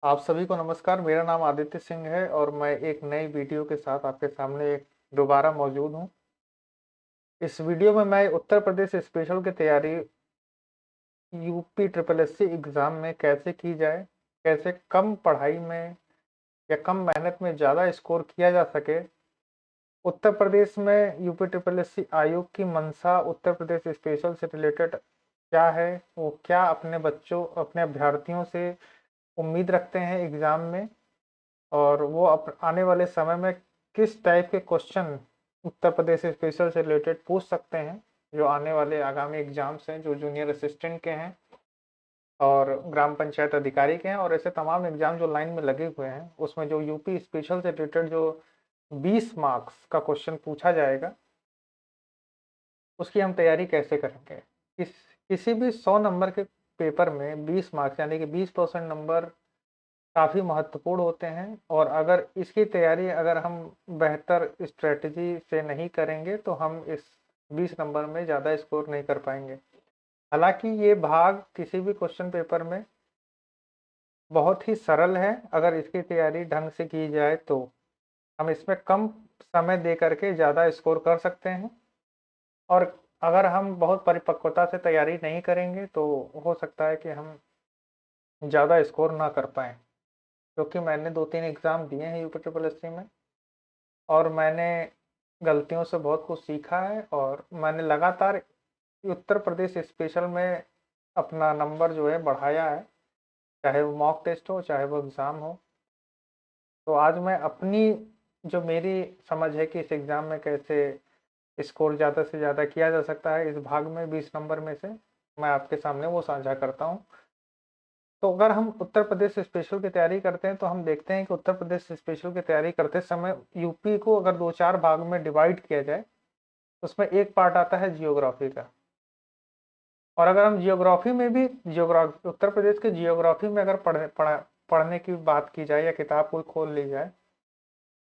आप सभी को नमस्कार। मेरा नाम आदित्य सिंह है और मैं एक नई वीडियो के साथ आपके सामने दोबारा मौजूद हूं। इस वीडियो में मैं उत्तर प्रदेश स्पेशल की तैयारी यूपी ट्रिपल एससी एग्ज़ाम में कैसे की जाए, कैसे कम पढ़ाई में या कम मेहनत में ज़्यादा स्कोर किया जा सके। उत्तर प्रदेश में यूपी ट्रिपल एससी आयोग की मंशा उत्तर प्रदेश स्पेशल से रिलेटेड क्या है, वो क्या अपने बच्चों अपने अभ्यर्थियों से उम्मीद रखते हैं एग्ज़ाम में, और वो आने वाले समय में किस टाइप के क्वेश्चन उत्तर प्रदेश स्पेशल से रिलेटेड पूछ सकते हैं, जो आने वाले आगामी एग्जाम्स हैं, जो जूनियर असिस्टेंट के हैं और ग्राम पंचायत अधिकारी के हैं, और ऐसे तमाम एग्जाम जो लाइन में लगे हुए हैं, उसमें जो यूपी स्पेशल से रिलेटेड जो 20 मार्क्स का क्वेश्चन पूछा जाएगा, उसकी हम तैयारी कैसे करेंगे। किसी भी 100 नंबर के पेपर में 20 मार्क्स यानी कि 20% नंबर काफ़ी महत्वपूर्ण होते हैं, और अगर इसकी तैयारी अगर हम बेहतर स्ट्रेटजी से नहीं करेंगे तो हम इस 20 नंबर में ज़्यादा स्कोर नहीं कर पाएंगे। हालांकि ये भाग किसी भी क्वेश्चन पेपर में बहुत ही सरल है। अगर इसकी तैयारी ढंग से की जाए तो हम इसमें कम समय दे करके ज़्यादा स्कोर कर सकते हैं, और अगर हम बहुत परिपक्वता से तैयारी नहीं करेंगे तो हो सकता है कि हम ज़्यादा स्कोर ना कर पाएँ। क्योंकि मैंने 2-3 एग्ज़ाम दिए हैं यूपी ट्रिपल एससी में, और मैंने गलतियों से बहुत कुछ सीखा है, और मैंने लगातार उत्तर प्रदेश स्पेशल में अपना नंबर जो है बढ़ाया है, चाहे वो मॉक टेस्ट हो चाहे वो एग्ज़ाम हो। तो आज मैं अपनी जो मेरी समझ है कि इस एग्ज़ाम में कैसे स्कोर ज़्यादा से ज़्यादा किया जा सकता है, इस भाग में 20 नंबर में से मैं आपके सामने वो साझा करता हूँ। तो अगर हम उत्तर प्रदेश स्पेशल की तैयारी करते हैं तो हम देखते हैं कि उत्तर प्रदेश स्पेशल की तैयारी करते समय यूपी को अगर 2-4 भाग में डिवाइड किया जाए, उसमें एक पार्ट आता है जियोग्राफी का। और अगर हम जियोग्राफी में भी जियोग्राफी उत्तर प्रदेश के जियोग्राफी में अगर पढ़ने की बात की जाए या किताब कोई खोल ली जाए,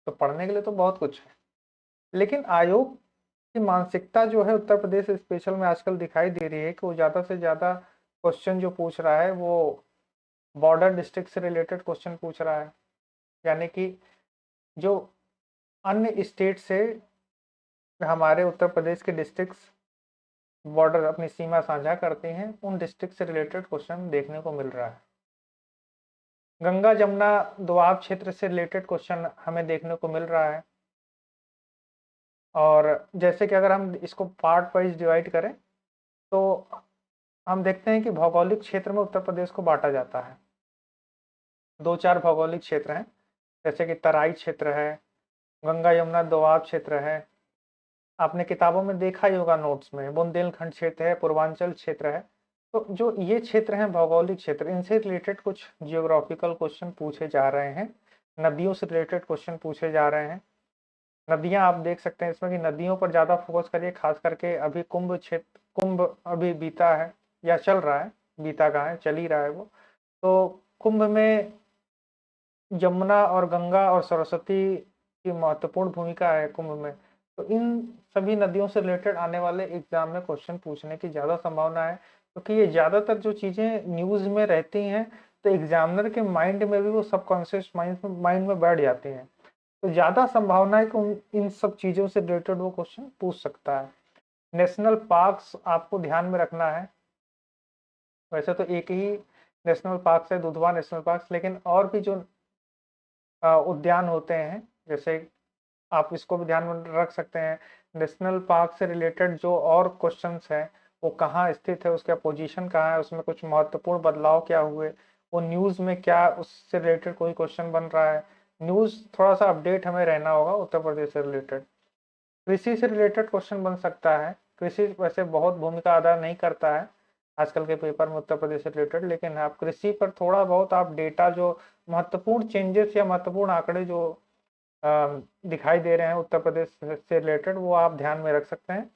तो पढ़ने के लिए तो बहुत कुछ है। लेकिन आयोग की मानसिकता जो है उत्तर प्रदेश स्पेशल में आजकल दिखाई दे रही है कि वो ज़्यादा से ज़्यादा क्वेश्चन जो पूछ रहा है वो बॉर्डर डिस्ट्रिक्ट से रिलेटेड क्वेश्चन पूछ रहा है। यानी कि जो अन्य स्टेट से हमारे उत्तर प्रदेश के डिस्ट्रिक्ट्स बॉर्डर अपनी सीमा साझा करते हैं, उन डिस्ट्रिक्ट से रिलेटेड क्वेश्चन देखने को मिल रहा है। गंगा जमुना दोआब क्षेत्र से रिलेटेड क्वेश्चन हमें देखने को मिल रहा है। और जैसे कि अगर हम इसको पार्ट वाइज डिवाइड करें तो हम देखते हैं कि भौगोलिक क्षेत्र में उत्तर प्रदेश को बांटा जाता है। 2-4 भौगोलिक क्षेत्र हैं, जैसे कि तराई क्षेत्र है, गंगा यमुना दोआब क्षेत्र है। आपने किताबों में देखा ही होगा, नोट्स में बुंदेलखंड क्षेत्र है, पूर्वांचल क्षेत्र है। तो जो ये क्षेत्र हैं भौगोलिक क्षेत्र, इनसे रिलेटेड कुछ जियोग्राफिकल क्वेश्चन पूछे जा रहे हैं। नदियों से रिलेटेड क्वेश्चन पूछे जा रहे हैं। नदियां आप देख सकते हैं इसमें कि नदियों पर ज़्यादा फोकस करिए, खास करके अभी कुंभ अभी बीता है या चल रहा है, बीता कहाँ है, चल ही रहा है वो। तो कुंभ में यमुना और गंगा और सरस्वती की महत्वपूर्ण भूमिका है कुंभ में। तो इन सभी नदियों से रिलेटेड आने वाले एग्जाम में क्वेश्चन पूछने की ज़्यादा संभावना है, क्योंकि ये ज़्यादातर जो चीज़ें न्यूज़ में रहती हैं तो एग्जामिनर के माइंड में भी वो सबकॉन्शियस माइंड में बैठ जाती हैं। तो ज़्यादा संभावना है कि इन सब चीज़ों से रिलेटेड वो क्वेश्चन पूछ सकता है। नेशनल पार्क्स आपको ध्यान में रखना है। वैसे तो एक ही नेशनल पार्क है, दुधवा नेशनल पार्क, लेकिन और भी जो उद्यान होते हैं, जैसे आप इसको भी ध्यान में रख सकते हैं। नेशनल पार्क से रिलेटेड जो और क्वेश्चंस हैं, वो कहाँ स्थित है, उसका पोजीशन कहाँ है, उसमें कुछ महत्वपूर्ण बदलाव क्या हुए, वो न्यूज़ में क्या उससे रिलेटेड कोई क्वेश्चन बन रहा है। न्यूज़ थोड़ा सा अपडेट हमें रहना होगा उत्तर प्रदेश से रिलेटेड। कृषि से रिलेटेड क्वेश्चन बन सकता है। कृषि वैसे बहुत भूमिका अदा नहीं करता है आजकल के पेपर में उत्तर प्रदेश से रिलेटेड, लेकिन आप कृषि पर थोड़ा बहुत आप डेटा जो महत्वपूर्ण चेंजेस या महत्वपूर्ण आंकड़े जो दिखाई दे रहे हैं उत्तर प्रदेश से रिलेटेड, वो आप ध्यान में रख सकते हैं।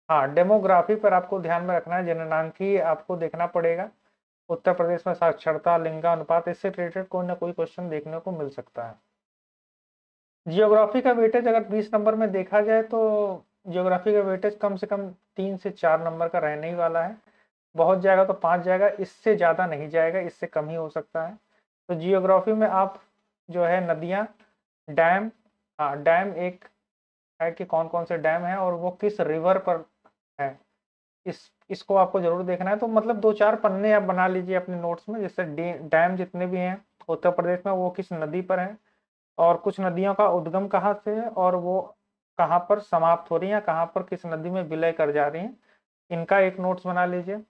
हाँ, डेमोग्राफी पर आपको ध्यान में रखना है, जननांकी आपको देखना पड़ेगा। उत्तर प्रदेश में साक्षरता, लिंगानुपात, इससे रिलेटेड कोई ना कोई क्वेश्चन देखने को मिल सकता है। जियोग्राफी का वेटेज अगर 20 नंबर में देखा जाए तो जियोग्राफी का वेटेज कम से कम 3 से 4 नंबर का रहने ही वाला है। बहुत जाएगा तो 5 जाएगा, इससे ज़्यादा नहीं जाएगा, इससे कम ही हो सकता है। तो जियोग्राफी में आप जो है नदियाँ, डैम, हाँ डैम एक है कि कौन कौन से डैम हैं और वो किस रिवर पर है, इसको आपको जरूर देखना है। तो मतलब 2-4 पन्ने आप बना लीजिए अपने नोट्स में, जैसे डैम जितने भी हैं उत्तर प्रदेश में वो किस नदी पर हैं, और कुछ नदियों का उद्गम कहाँ से है और वो कहाँ पर समाप्त हो रही हैं, कहाँ पर किस नदी में विलय कर जा रही हैं, इनका एक नोट्स बना लीजिए।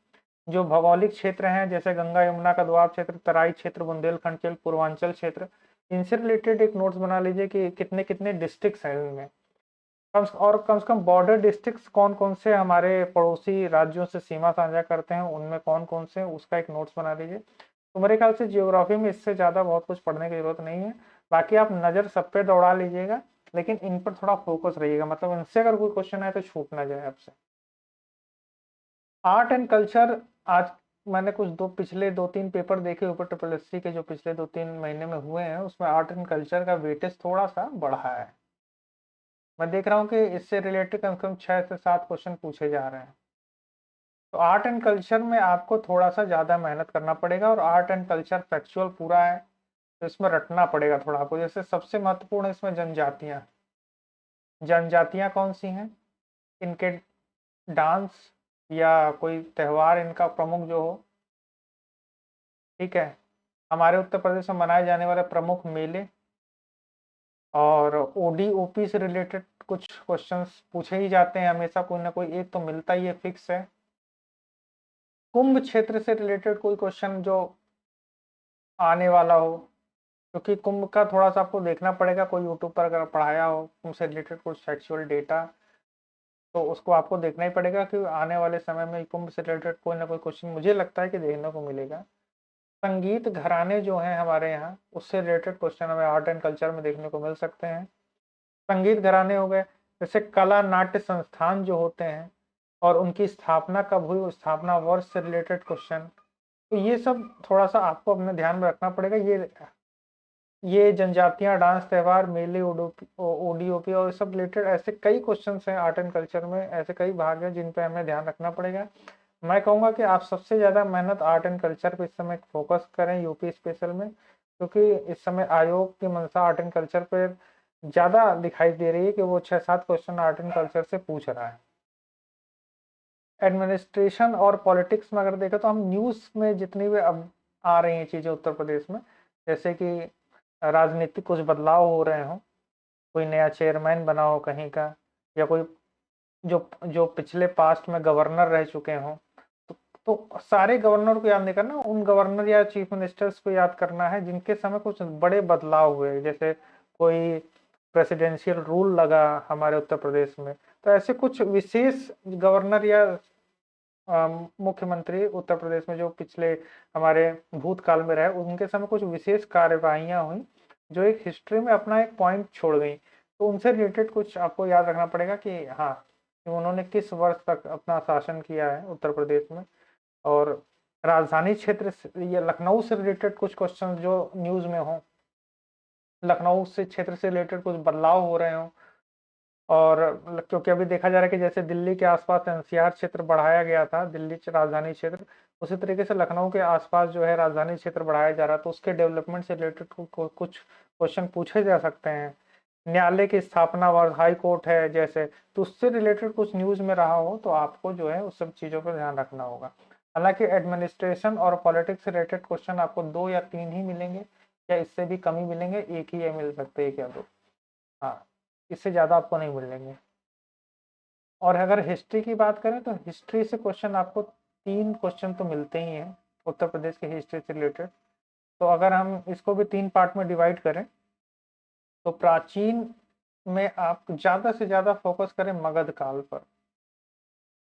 जो भौगोलिक क्षेत्र हैं जैसे गंगा यमुना का दोआब क्षेत्र, तराई क्षेत्र, बुंदेलखंड क्षेत्र, पूर्वांचल क्षेत्र, इनसे रिलेटेड एक नोट्स बना लीजिए कि कितने कितने डिस्ट्रिक्ट्स हैं इनमें, कम से कम बॉर्डर डिस्ट्रिक्ट्स कौन कौन से हमारे पड़ोसी राज्यों से सीमा साझा करते हैं, उनमें कौन कौन से, उसका एक नोट्स बना लीजिए। तो मेरे ख्याल से जियोग्राफी में इससे ज़्यादा बहुत कुछ पढ़ने की जरूरत नहीं है। बाकी आप नज़र सब पे दौड़ा लीजिएगा, लेकिन इन पर थोड़ा फोकस रहिएगा, मतलब इनसे अगर कोई क्वेश्चन आए तो छूट ना जाए आपसे। आर्ट एंड कल्चर, आज मैंने कुछ पिछले 2-3 पेपर देखे ऊपर ट्रिपल के जो पिछले 2-3 महीने में हुए हैं, उसमें आर्ट एंड कल्चर का वेटेज थोड़ा सा बढ़ा है। मैं देख रहा हूँ कि इससे रिलेटेड कम से कम 6 से 7 क्वेश्चन पूछे जा रहे हैं। तो आर्ट एंड कल्चर में आपको थोड़ा सा ज़्यादा मेहनत करना पड़ेगा, और आर्ट एंड कल्चर फैक्चुअल पूरा है तो इसमें रटना पड़ेगा थोड़ा आपको। जैसे सबसे महत्वपूर्ण इसमें जनजातियाँ, जनजातियाँ कौन सी हैं, इनके डांस या कोई त्यौहार इनका प्रमुख जो हो, ठीक है, हमारे उत्तर प्रदेश में मनाए जाने वाले प्रमुख मेले, और ओडी ओपी से रिलेटेड कुछ क्वेश्चंस पूछे ही जाते हैं हमेशा, कोई ना कोई एक तो मिलता ही है, फिक्स है। कुंभ क्षेत्र से रिलेटेड कोई क्वेश्चन जो आने वाला हो, क्योंकि कुंभ का थोड़ा सा आपको देखना पड़ेगा, कोई यूट्यूब पर अगर पढ़ाया हो कुंभ से रिलेटेड कुछ फैक्चुअल डेटा, तो उसको आपको देखना ही पड़ेगा कि आने वाले समय में कुंभ से रिलेटेड कोई ना कोई क्वेश्चन मुझे लगता है कि देखने को मिलेगा। संगीत घराने जो हैं हमारे यहाँ, उससे रिलेटेड क्वेश्चन हमें आर्ट एंड कल्चर में देखने को मिल सकते हैं। संगीत घराने हो गए, जैसे कला नाट्य संस्थान जो होते हैं और उनकी स्थापना कब हुई, उस स्थापना वर्ष से रिलेटेड क्वेश्चन, तो ये सब थोड़ा सा आपको अपने ध्यान में रखना पड़ेगा। ये जनजातियां, डांस, त्यौहार, मेले, ओडीओपी और सब रिलेटेड ऐसे कई क्वेश्चंस हैं आर्ट एंड कल्चर में, ऐसे कई भाग हैं जिन पे हमें ध्यान रखना पड़ेगा। मैं कहूँगा कि आप सबसे ज़्यादा मेहनत आर्ट एंड कल्चर पे इस समय फोकस करें, यूपी स्पेशल में, क्योंकि इस समय आयोग की मंशा आर्ट एंड कल्चर पे ज़्यादा दिखाई दे रही है कि वो 6-7 क्वेश्चन आर्ट एंड कल्चर से पूछ रहा है। एडमिनिस्ट्रेशन और पॉलिटिक्स में अगर देखें तो हम न्यूज़ में जितनी भी अब आ रही हैं चीज़ें उत्तर प्रदेश में, जैसे कि राजनीतिक कुछ बदलाव हो रहे हों, कोई नया चेयरमैन बना हो कहीं का, या कोई जो जो पिछले पास्ट में गवर्नर रह चुके हों, तो सारे गवर्नर को याद नहीं करना, उन गवर्नर या चीफ मिनिस्टर्स को याद करना है जिनके समय कुछ बड़े बदलाव हुए, जैसे कोई प्रेसिडेंशियल रूल लगा हमारे उत्तर प्रदेश में, तो ऐसे कुछ विशेष गवर्नर या मुख्यमंत्री उत्तर प्रदेश में जो पिछले हमारे भूतकाल में रहे, उनके समय कुछ विशेष कार्यवाहियां हुई जो एक हिस्ट्री में अपना एक पॉइंट छोड़ गई, तो उनसे रिलेटेड कुछ आपको याद रखना पड़ेगा कि हाँ, कि उन्होंने किस वर्ष तक अपना शासन किया है उत्तर प्रदेश में। और राजधानी क्षेत्र से या लखनऊ से रिलेटेड कुछ क्वेश्चन जो न्यूज़ में हो, लखनऊ से क्षेत्र से रिलेटेड कुछ बदलाव हो रहे हों, और क्योंकि अभी देखा जा रहा है कि जैसे दिल्ली के आसपास एनसीआर क्षेत्र बढ़ाया गया था, दिल्ली राजधानी क्षेत्र, उसी तरीके से लखनऊ के आसपास जो है राजधानी क्षेत्र बढ़ाया जा रहा है, तो उसके डेवलपमेंट से रिलेटेड कुछ क्वेश्चन पूछे जा सकते हैं। न्यायालय की स्थापना वर्ष, हाई कोर्ट है जैसे, तो उससे रिलेटेड कुछ न्यूज़ में रहा हो तो आपको जो है उस सब चीज़ों पर ध्यान रखना होगा। हालांकि एडमिनिस्ट्रेशन और पॉलिटिक्स से रिलेटेड क्वेश्चन आपको 2 या 3 ही मिलेंगे, या इससे भी कम ही मिलेंगे, एक ही या मिल सकते, 1 या 2, हाँ, इससे ज़्यादा आपको नहीं मिलेंगे। और अगर हिस्ट्री की बात करें तो हिस्ट्री से क्वेश्चन आपको 3 क्वेश्चन तो मिलते ही हैं उत्तर प्रदेश के हिस्ट्री से रिलेटेड। तो अगर हम इसको भी 3 पार्ट में डिवाइड करें, तो प्राचीन में आप ज़्यादा से ज़्यादा फोकस करें मगध काल पर,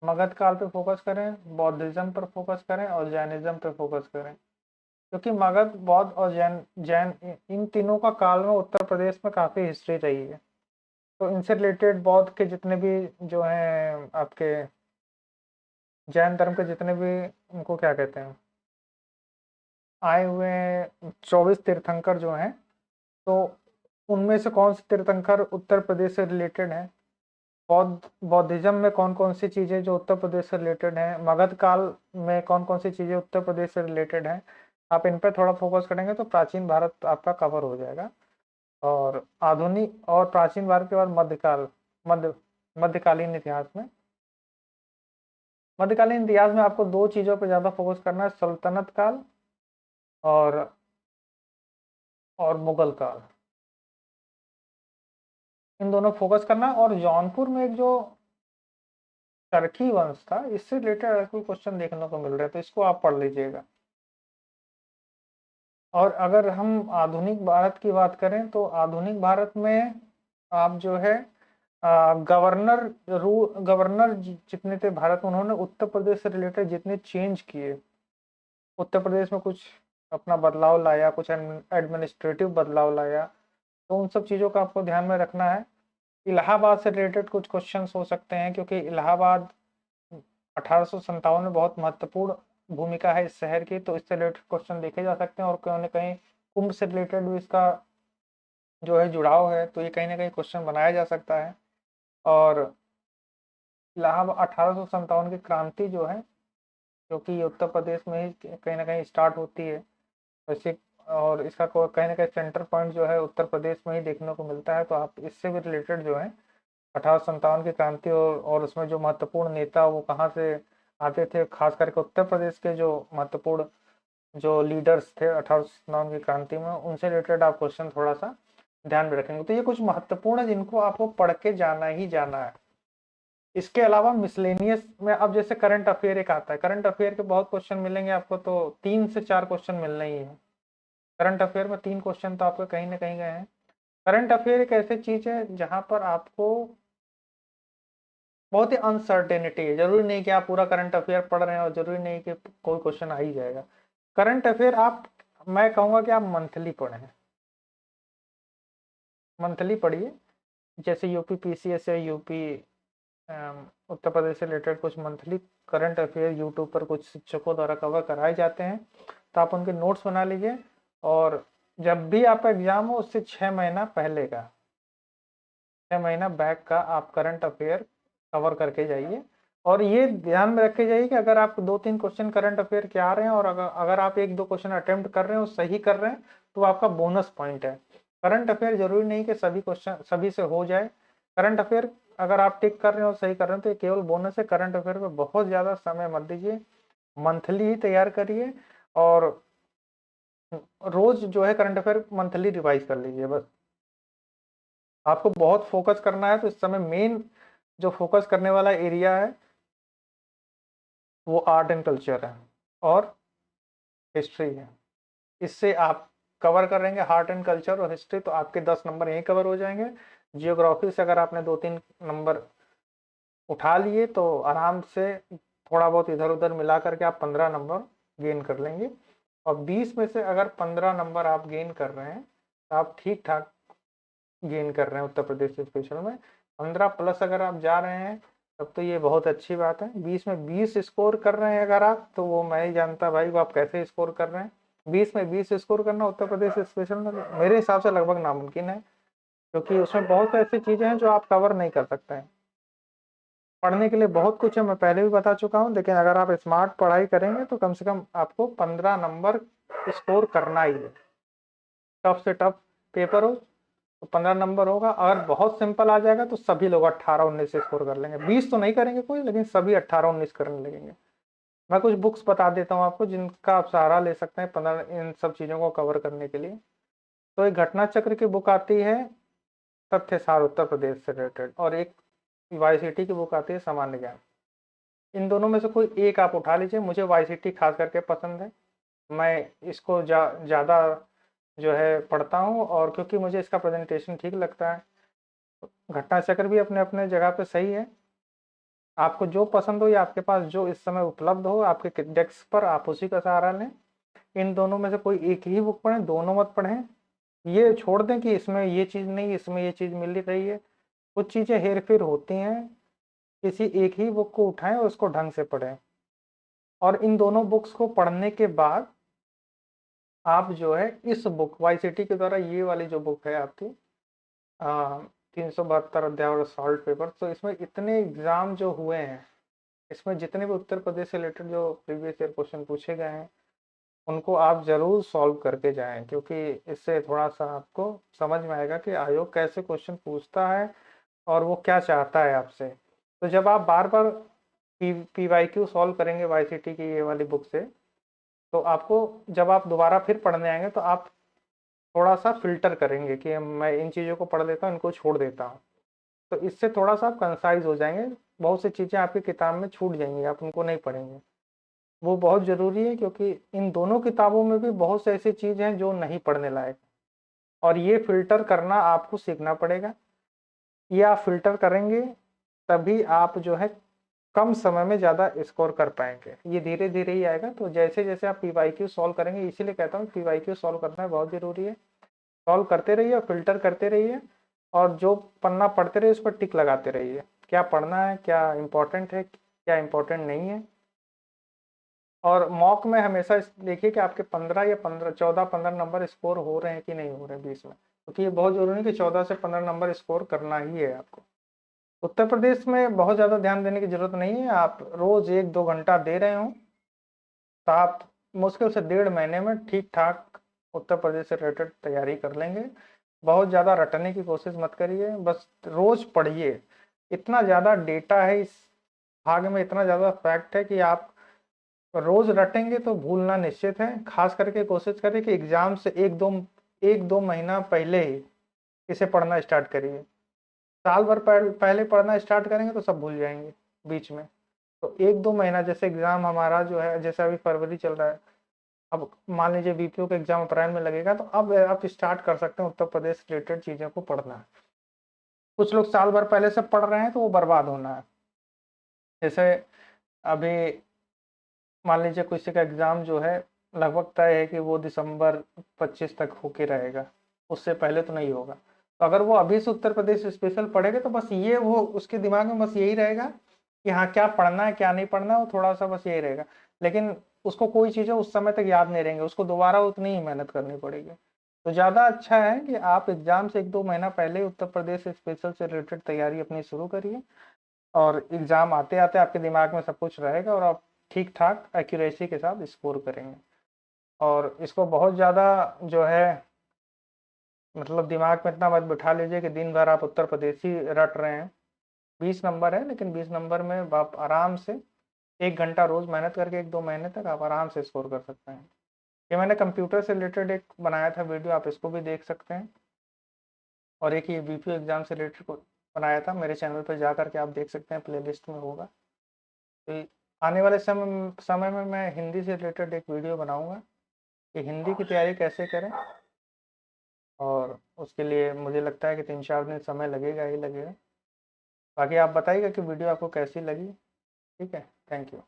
मगध काल पे फोकस करें, बौद्धिज्म पर फोकस करें और जैनिज्म पर फोकस करें, क्योंकि मगध, बौद्ध और जैन जैन इन तीनों का काल में उत्तर प्रदेश में काफ़ी हिस्ट्री रही है। तो इनसे रिलेटेड बौद्ध के जितने भी जो हैं आपके, जैन धर्म के जितने भी, उनको क्या कहते हैं, आए हुए 24 तीर्थंकर जो हैं, तो उनमें से कौन से तीर्थंकर उत्तर प्रदेश से रिलेटेड हैं, बौद्धिज्म में कौन कौन सी चीज़ें जो उत्तर प्रदेश से रिलेटेड हैं, मगध काल में कौन कौन सी चीज़ें उत्तर प्रदेश से रिलेटेड हैं, आप इन पे थोड़ा फोकस करेंगे तो प्राचीन भारत आपका कवर हो जाएगा। और आधुनिक और प्राचीन भारत के बाद मध्यकालीन इतिहास में, मध्यकालीन इतिहास में आपको दो चीज़ों पे ज़्यादा फोकस करना है, सल्तनत काल और मुगल काल। इन दोनों फोकस करना। और जौनपुर में एक जो चरखी वंश था, इससे रिलेटेड कोई क्वेश्चन देखने को मिल रहा है, तो इसको आप पढ़ लीजिएगा। और अगर हम आधुनिक भारत की बात करें तो आधुनिक भारत में आप जो है गवर्नर जितने थे भारत में, उन्होंने उत्तर प्रदेश से रिलेटेड जितने चेंज किए, उत्तर प्रदेश में कुछ अपना बदलाव लाया, कुछ एडमिनिस्ट्रेटिव बदलाव लाया, तो उन सब चीज़ों का आपको ध्यान में रखना है। इलाहाबाद से रिलेटेड कुछ क्वेश्चंस हो सकते हैं, क्योंकि इलाहाबाद 1857 में बहुत महत्वपूर्ण भूमिका है इस शहर की, तो इससे रिलेटेड क्वेश्चन देखे जा सकते हैं। और कहीं ना कहीं कुंभ से रिलेटेड भी इसका जो है जुड़ाव है, तो ये कहीं ना कहीं क्वेश्चन बनाया जा सकता है। और इलाहाबाद 1857 की क्रांति जो है, जो कि उत्तर प्रदेश में ही कहीं ना कहीं स्टार्ट होती है वैसे, और इसका कहीं ना कहीं सेंटर पॉइंट जो है उत्तर प्रदेश में ही देखने को मिलता है। तो आप इससे भी रिलेटेड जो है 1857 की क्रांति और उसमें जो महत्वपूर्ण नेता वो कहाँ से आते थे, खास करके उत्तर प्रदेश के जो महत्वपूर्ण जो लीडर्स थे 1857 की क्रांति में, उनसे रिलेटेड आप क्वेश्चन थोड़ा सा ध्यान में रखेंगे। तो ये कुछ महत्वपूर्ण है जिनको आपको पढ़ के जाना ही जाना है। इसके अलावा मिसलेनियस में अब जैसे करंट अफेयर एक आता है, करंट अफेयर के बहुत क्वेश्चन मिलेंगे आपको, तो 3 से 4 क्वेश्चन मिलना ही है। करंट अफेयर में 3 क्वेश्चन तो आपके कहीं ना कहीं गए हैं। करंट अफेयर एक ऐसी चीज है जहां पर आपको बहुत ही अनसर्टेनिटी है। जरूरी नहीं कि आप पूरा करंट अफेयर पढ़ रहे हैं और जरूरी नहीं कि कोई क्वेश्चन आ ही जाएगा। करंट अफेयर आप, मैं कहूँगा कि आप मंथली पढ़ें, मंथली पढ़िए। जैसे यूपी पीसीएस या यूपी उत्तर प्रदेश से रिलेटेड कुछ मंथली करंट अफेयर यूट्यूब पर कुछ शिक्षकों द्वारा कवर कराए जाते हैं, तो आप उनके नोट्स बना लीजिए। और जब भी आपका एग्जाम हो उससे 6 महीना पहले का, 6 महीना बैक का आप करंट अफेयर कवर करके जाइए। और ये ध्यान में रखे जाइए कि अगर आप 2-3 क्वेश्चन करंट अफेयर के आ रहे हैं और अगर आप 1-2 क्वेश्चन अटेम्प्ट कर रहे हैं और सही कर रहे हैं, तो आपका बोनस पॉइंट है। करंट अफेयर जरूरी नहीं कि सभी क्वेश्चन सभी से हो जाए। करंट अफेयर अगर आप टिक कर रहे हैं और सही कर रहे हैं तो ये केवल बोनस है। करंट अफेयर पे बहुत ज़्यादा समय मत दीजिए, मंथली ही तैयार करिए। और रोज जो है करंट अफेयर मंथली रिवाइज कर लीजिए बस। आपको बहुत फोकस करना है, तो इस समय मेन जो फोकस करने वाला एरिया है वो आर्ट एंड कल्चर है और हिस्ट्री है। इससे आप कवर करेंगे आर्ट एंड कल्चर और हिस्ट्री, तो आपके 10 नंबर यहीं कवर हो जाएंगे। जियोग्राफी से अगर आपने 2-3 नंबर उठा लिए तो आराम से थोड़ा बहुत इधर उधर मिला करके आप 15 नंबर गेन कर लेंगे। और 20 में से अगर 15 नंबर आप गेन कर रहे हैं तो आप ठीक ठाक गेन कर रहे हैं उत्तर प्रदेश स्पेशल में। 15 प्लस अगर आप जा रहे हैं तब तो ये बहुत अच्छी बात है। 20 में 20 स्कोर कर रहे हैं अगर आप, तो वो मैं ही जानता भाई वो आप कैसे स्कोर कर रहे हैं। 20 में 20 स्कोर करना उत्तर प्रदेश स्पेशल में मेरे हिसाब से लगभग नामुमकिन है, क्योंकि उसमें बहुत ऐसी चीज़ें हैं जो आप कवर नहीं कर सकते हैं। पढ़ने के लिए बहुत कुछ है, मैं पहले भी बता चुका हूँ, लेकिन अगर आप स्मार्ट पढ़ाई करेंगे तो कम से कम आपको 15 नंबर स्कोर करना ही है। टफ से टफ पेपर हो तो 15 नंबर होगा। अगर बहुत सिंपल आ जाएगा तो सभी लोग 18-19 से स्कोर कर लेंगे। 20 तो नहीं करेंगे कोई, लेकिन सभी 18-19 करने लगेंगे। मैं कुछ बुक्स बता देता हूँ आपको जिनका आप सहारा ले सकते हैं 15 इन सब चीज़ों को कवर करने के लिए। तो एक घटना चक्र की बुक आती है तथ्यसार उत्तर प्रदेश से रिलेटेड, और एक वाईसीटी की बुक आती है सामान्य ज्ञान। इन दोनों में से कोई एक आप उठा लीजिए। मुझे वाईसीटी खास करके पसंद है, मैं इसको ज़्यादा जो है पढ़ता हूँ, और क्योंकि मुझे इसका प्रेजेंटेशन ठीक लगता है। घटना चक्र भी अपने अपने जगह पे सही है। आपको जो पसंद हो या आपके पास जो इस समय उपलब्ध हो आपके डेस्क पर, आप उसी का सहारा लें। इन दोनों में से कोई एक ही बुक पढ़ें, दोनों मत पढ़ें। ये छोड़ दें कि इसमें ये चीज़ नहीं, इसमें ये चीज़ मिल रही है। कुछ चीज़ें हेर फेर होती हैं, किसी एक ही बुक को उठाएं और उसको ढंग से पढ़ें। और इन दोनों बुक्स को पढ़ने के बाद आप जो है इस बुक वाईसीटी के द्वारा ये वाली जो बुक है आपकी 372 अध्याय और सॉल्व पेपर, तो इसमें इतने एग्जाम जो हुए हैं, इसमें जितने भी उत्तर प्रदेश से रिलेटेड जो प्रीवियस ईयर क्वेश्चन पूछे गए हैं उनको आप ज़रूर सॉल्व करके जाएँ, क्योंकि इससे थोड़ा-सा आपको समझ में आएगा कि आयोग कैसे क्वेश्चन पूछता है और वो क्या चाहता है आपसे। तो जब आप बार-बार पीवाईक्यू सॉल्व करेंगे वाईसीटी की ये वाली बुक से, तो आपको जब आप दोबारा फिर पढ़ने आएँगे तो आप थोड़ा-सा फ़िल्टर करेंगे कि मैं इन चीज़ों को पढ़ लेता हूँ, इनको छोड़ देता हूँ। तो इससे थोड़ा-सा आप कंसाइज़ हो जाएँगे, बहुत सी चीज़ें आपकी किताब में छूट जाएँगी, आप उनको नहीं पढ़ेंगे। वो बहुत ज़रूरी है, क्योंकि इन दोनों किताबों में भी बहुत से ऐसी चीज़ हैं जो नहीं पढ़ने लायक, और ये फ़िल्टर करना आपको सीखना पड़ेगा। ये आप फ़िल्टर करेंगे तभी आप जो है कम समय में ज़्यादा स्कोर कर पाएँगे। ये धीरे-धीरे ही आएगा, तो जैसे-जैसे आप पीवाईक्यू सॉल्व करेंगे, इसीलिए कहता हूँ पीवाईक्यू सॉल्व करना बहुत ज़रूरी है। सॉल्व करते रहिए और फ़िल्टर करते रहिए, और जो पन्ना पढ़ते रहिए उस पर टिक लगाते रहिए। क्या पढ़ना है, क्या इम्पोर्टेंट है, क्या इम्पोर्टेंट नहीं है। और मॉक में हमेशा देखिए कि आपके 15 या 15 14-15 नंबर स्कोर हो रहे हैं कि नहीं हो रहे हैं 20 में, क्योंकि ये बहुत ज़रूरी है कि 14 से 15 नंबर स्कोर करना ही है आपको। उत्तर प्रदेश में बहुत ज़्यादा ध्यान देने की ज़रूरत नहीं है, आप रोज़ 1-2 घंटा दे रहे हों, तो आप मुश्किल से 1.5 महीने में ठीक-ठाक उत्तर प्रदेश से रिलेटेड तैयारी कर लेंगे। बहुत ज़्यादा रटने की कोशिश मत करिए, बस रोज़ पढ़िए। इतना ज़्यादा डेटा है इस भाग में, इतना ज़्यादा फैक्ट है कि आप रोज़ रटेंगे तो भूलना निश्चित है। ख़ास करके कोशिश करें कि एग्ज़ाम से 1-2 महीना पहले ही इसे पढ़ना स्टार्ट करिए। साल भर पहले पढ़ना स्टार्ट करेंगे तो सब भूल जाएँगे बीच में। तो 1-2 महीना, जैसे एग्ज़ाम हमारा जो है, जैसे अभी फरवरी चल रहा है, अब मान लीजिए बीपीओ का एग्ज़ाम अप्रैल में लगेगा, तो अब आप स्टार्ट कर सकते हैं उत्तर प्रदेश से रिलेटेड चीज़ों को पढ़ना। कुछ लोग साल भर पहले से पढ़ रहे हैं तो वो बर्बाद होना है। जैसे अभी मान लीजिए किसी का एग्ज़ाम जो है लगभग तय है कि वो दिसंबर 25 तक होके रहेगा, उससे पहले तो नहीं होगा। तो अगर वो अभी से उत्तर प्रदेश स्पेशल पढ़ेगा तो बस ये वो उसके दिमाग में बस यही रहेगा कि हाँ, क्या पढ़ना है, क्या नहीं पढ़ना है, वो थोड़ा-सा बस यही रहेगा। लेकिन उसको कोई चीज़ें उस समय तक याद नहीं रहेंगी, उसको दोबारा उतनी ही मेहनत करनी पड़ेगी। तो ज़्यादा अच्छा है कि आप एग्ज़ाम से 1-2 महीना पहले ही उत्तर प्रदेश स्पेशल से रिलेटेड तैयारी अपनी शुरू करिए, और एग्ज़ाम आते-आते आपके दिमाग में सब कुछ रहेगा और आप ठीक-ठाक एक्यूरेसी के साथ स्कोर करेंगे। और इसको बहुत ज़्यादा जो है मतलब दिमाग में इतना मत बिठा लीजिए कि दिन भर आप उत्तर प्रदेश ही रट रहे हैं। 20 नंबर है, लेकिन 20 नंबर में आप आराम से 1 घंटा रोज़ मेहनत करके 1-2 महीने तक आप आराम से स्कोर कर सकते हैं। ये मैंने कंप्यूटर से रिलेटेड एक बनाया था वीडियो, आप इसको भी देख सकते हैं। और एक ये बीपीओ एग्ज़ाम से रिलेटेड को बनाया था, मेरे चैनल पे जा कर के आप देख सकते हैं, प्लेलिस्ट में होगा। तो आने वाले समय में मैं हिंदी से रिलेटेड एक वीडियो बनाऊँगा कि हिंदी की तैयारी कैसे करें, और उसके लिए मुझे लगता है कि 3-4 दिन समय लगेगा ही लगेगा। बाकी आप बताइएगा कि वीडियो आपको कैसी लगी। ठीक है? Thank you.